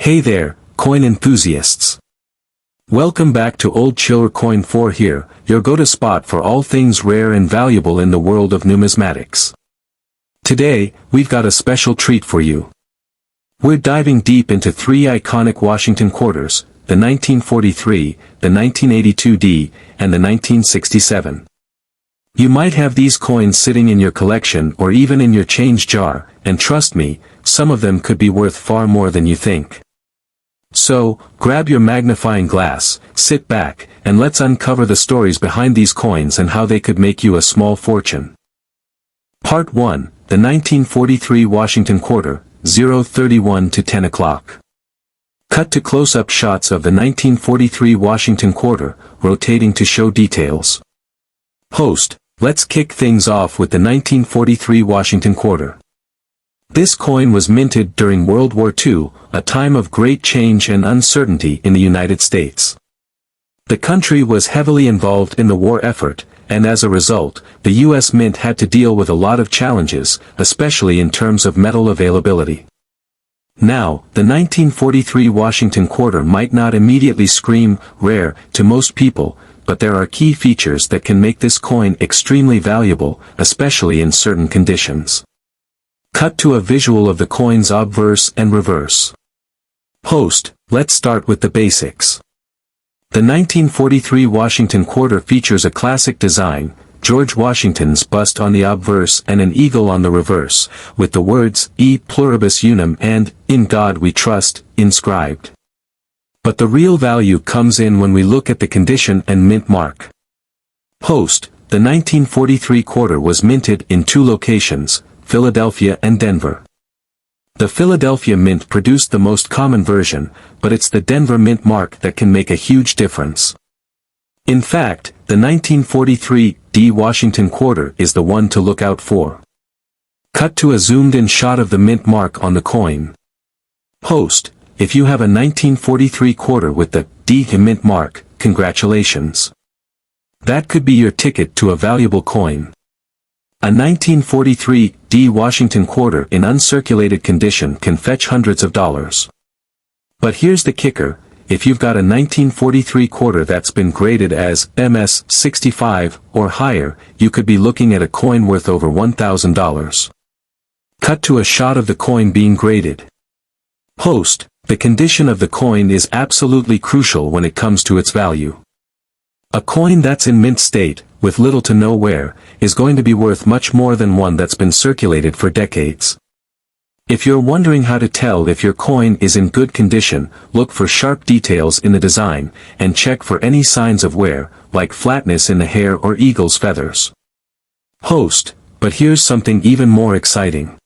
Hey there, coin enthusiasts. Welcome back to Old Chiller Coin 4 here, your go-to spot for all things rare and valuable in the world of numismatics. Today, we've got a special treat for you. We're diving deep into three iconic Washington quarters, the 1943, the 1982D, and the 1967. You might have these coins sitting in your collection or even in your change jar, and trust me, some of them could be worth far more than you think. So, grab your magnifying glass, sit back, and let's uncover the stories behind these coins and how they could make you a small fortune. Part 1, the 1943 Washington Quarter, 0:31 to 10 o'clock. Cut to close-up shots of the 1943 Washington Quarter, rotating to show details. Host, let's kick things off with the 1943 Washington Quarter. This coin was minted during World War II, a time of great change and uncertainty in the United States. The country was heavily involved in the war effort, and as a result, the U.S. Mint had to deal with a lot of challenges, especially in terms of metal availability. Now, the 1943 Washington Quarter might not immediately scream rare to most people, but there are key features that can make this coin extremely valuable, especially in certain conditions. Cut to a visual of the coin's obverse and reverse. Host, let's start with the basics. The 1943 Washington Quarter features a classic design, George Washington's bust on the obverse and an eagle on the reverse, with the words, E pluribus unum and, In God we trust, inscribed. But the real value comes in when we look at the condition and mint mark. Host, the 1943 quarter was minted in two locations, Philadelphia and Denver. The Philadelphia Mint produced the most common version, but it's the Denver Mint mark that can make a huge difference. In fact, the 1943 D Washington Quarter is the one to look out for. Cut to a zoomed-in shot of the mint mark on the coin. Host, if you have a 1943 quarter with the D Mint mark, congratulations. That could be your ticket to a valuable coin. A 1943 D Washington Quarter in uncirculated condition can fetch hundreds of dollars. But here's the kicker, if you've got a 1943 quarter that's been graded as MS 65 or higher, you could be looking at a coin worth over $1,000. Cut to a shot of the coin being graded. Host, the condition of the coin is absolutely crucial when it comes to its value. A coin that's in mint state, with little to no wear, is going to be worth much more than one that's been circulated for decades. If you're wondering how to tell if your coin is in good condition, look for sharp details in the design, and check for any signs of wear, like flatness in the hair or eagle's feathers. Host, but here's something even more exciting.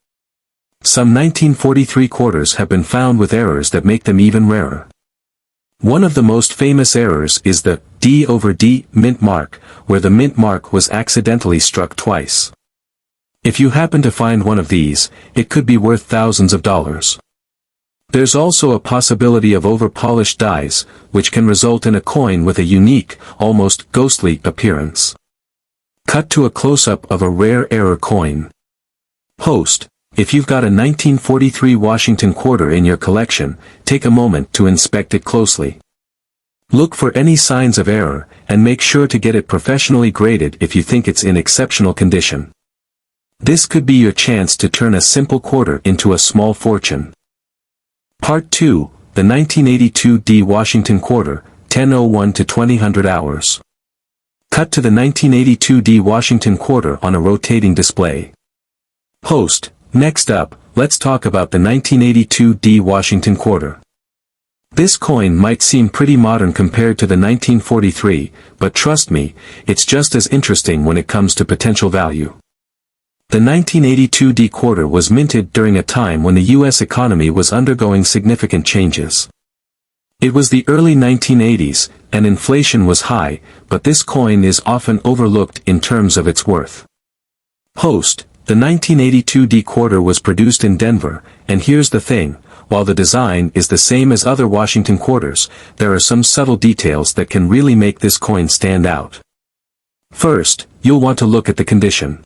Some 1943 quarters have been found with errors that make them even rarer. One of the most famous errors is the D over D mint mark, where the mint mark was accidentally struck twice. If you happen to find one of these, it could be worth thousands of dollars. There's also a possibility of over-polished dies, which can result in a coin with a unique, almost ghostly appearance. Cut to a close-up of a rare error coin. Host, if you've got a 1943 Washington Quarter in your collection, take a moment to inspect it closely. Look for any signs of error, and make sure to get it professionally graded if you think it's in exceptional condition. This could be your chance to turn a simple quarter into a small fortune. Part 2, the 1982 D Washington Quarter, 10:01 to 2000 hours. Cut to the 1982 D Washington Quarter on a rotating display. Host, next up, let's talk about the 1982 D Washington Quarter. This coin might seem pretty modern compared to the 1943, but trust me, it's just as interesting when it comes to potential value. The 1982 D Quarter was minted during a time when the U.S. economy was undergoing significant changes. It was the early 1980s, and inflation was high, but this coin is often overlooked in terms of its worth. Host, the 1982 D Quarter was produced in Denver, and here's the thing, while the design is the same as other Washington Quarters, there are some subtle details that can really make this coin stand out. First, you'll want to look at the condition.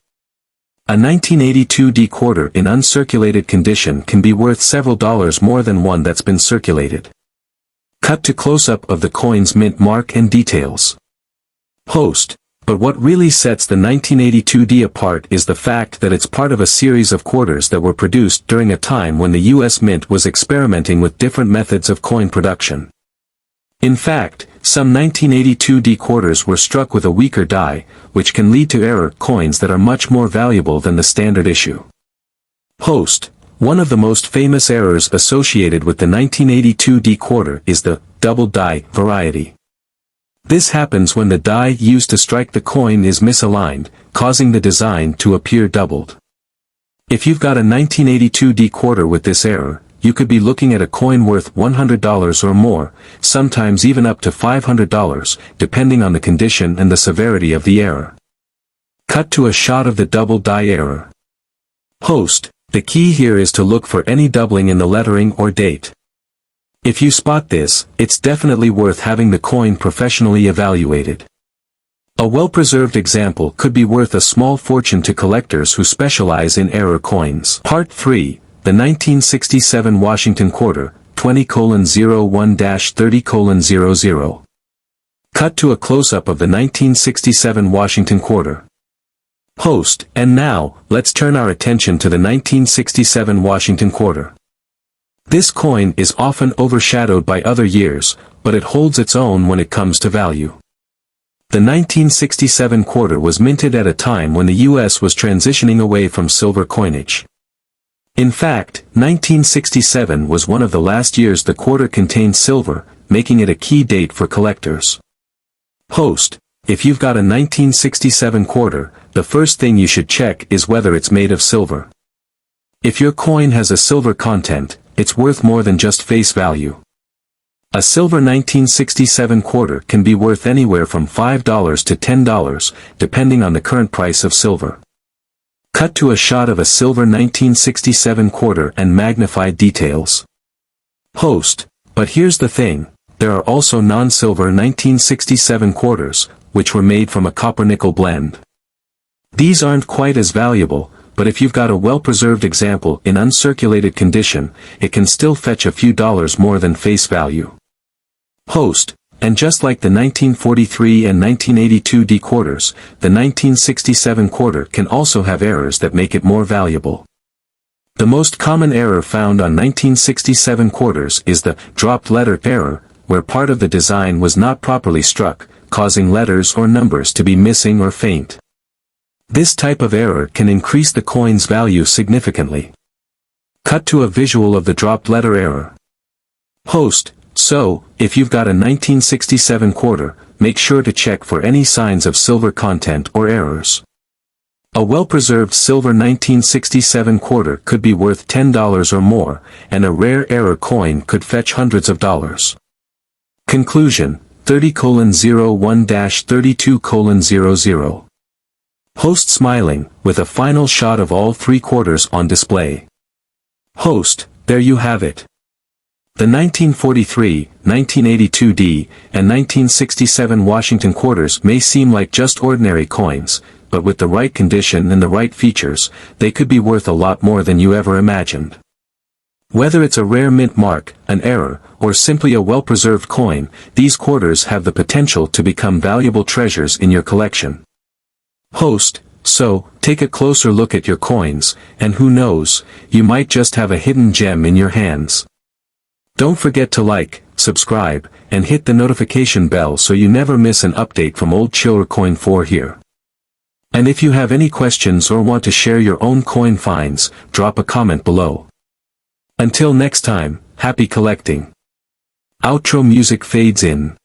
A 1982D quarter in uncirculated condition can be worth several dollars more than one that's been circulated. Cut to close-up of the coin's mint mark and details. Host. But what really sets the 1982D apart is the fact that it's part of a series of quarters that were produced during a time when the U.S. Mint was experimenting with different methods of coin production. In fact, some 1982D quarters were struck with a weaker die, which can lead to error coins that are much more valuable than the standard issue. Host. One of the most famous errors associated with the 1982D quarter is the double die variety. This happens when the die used to strike the coin is misaligned, causing the design to appear doubled. If you've got a 1982D quarter with this error, you could be looking at a coin worth $100 or more, sometimes even up to $500, depending on the condition and the severity of the error. Cut to a shot of the double die error. Host. The key here is to look for any doubling in the lettering or date. If you spot this, it's definitely worth having the coin professionally evaluated. A well-preserved example could be worth a small fortune to collectors who specialize in error coins. Part 3. The 1967 Washington Quarter, 20:01-30:00. Cut to a close-up of the 1967 Washington Quarter. Host. And now, let's turn our attention to the 1967 Washington Quarter. This coin is often overshadowed by other years, but it holds its own when it comes to value. The 1967 quarter was minted at a time when the U.S. was transitioning away from silver coinage. In fact, 1967 was one of the last years the quarter contained silver, making it a key date for collectors. Host. If you've got a 1967 quarter, the first thing you should check is whether it's made of silver. If your coin has a silver content, it's worth more than just face value. A silver 1967 quarter can be worth anywhere from $5 to $10, depending on the current price of silver. Cut to a shot of a silver 1967 quarter and magnified details. Host. But here's the thing, there are also non-silver 1967 quarters, which were made from a copper-nickel blend. These aren't quite as valuable, but if you've got a well-preserved example in uncirculated condition, it can still fetch a few dollars more than face value. Host. And just like the 1943 and 1982D quarters, the 1967 quarter can also have errors that make it more valuable. The most common error found on 1967 quarters is the dropped letter error, where part of the design was not properly struck, causing letters or numbers to be missing or faint. This type of error can increase the coin's value significantly. Cut to a visual of the dropped letter error. Host. So, if you've got a 1967 quarter, make sure to check for any signs of silver content or errors. A well-preserved silver 1967 quarter could be worth $10 or more, and a rare error coin could fetch hundreds of dollars. Conclusion. 30:01-32:00. Host smiling, with a final shot of all three quarters on display. Host. There you have it. The 1943, 1982D, and 1967 Washington quarters may seem like just ordinary coins, but with the right condition and the right features, they could be worth a lot more than you ever imagined. Whether it's a rare mint mark, an error, or simply a well-preserved coin, these quarters have the potential to become valuable treasures in your collection. Host. So, take a closer look at your coins, and who knows, you might just have a hidden gem in your hands. Don't forget to like, subscribe, and hit the notification bell so you never miss an update from Old Chiller Coin 4 here. And if you have any questions or want to share your own coin finds, drop a comment below. Until next time, happy collecting. Outro music fades in.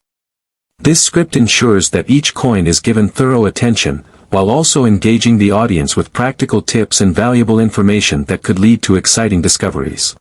This script ensures that each coin is given thorough attention, while also engaging the audience with practical tips and valuable information that could lead to exciting discoveries.